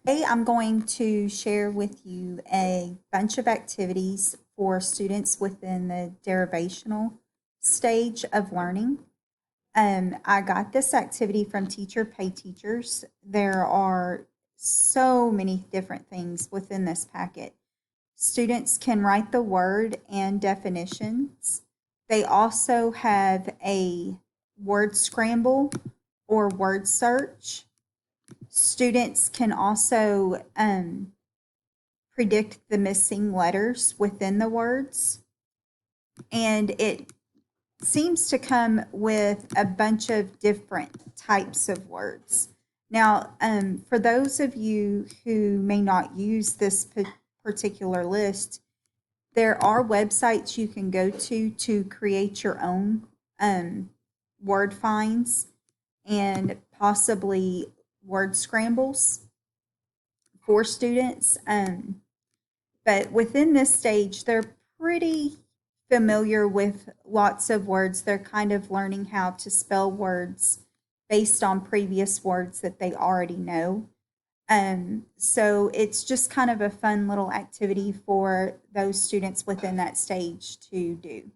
Today, I'm going to share with you a bunch of activities for students within the derivational stage of learning. I got this activity from Teacher Pay Teachers. There are so many different things within this packet. Students can write the word and definitions. They also have a word scramble or word search. Students can also predict the missing letters within the words. And it seems to come with a bunch of different types of words. Now, for those of you who may not use this particular list, there are websites you can go to create your own word finds and possibly word scrambles for students. But within this stage, they're pretty familiar with lots of words. They're kind of learning how to spell words based on previous words that they already know. So it's just kind of a fun little activity for those students within that stage to do.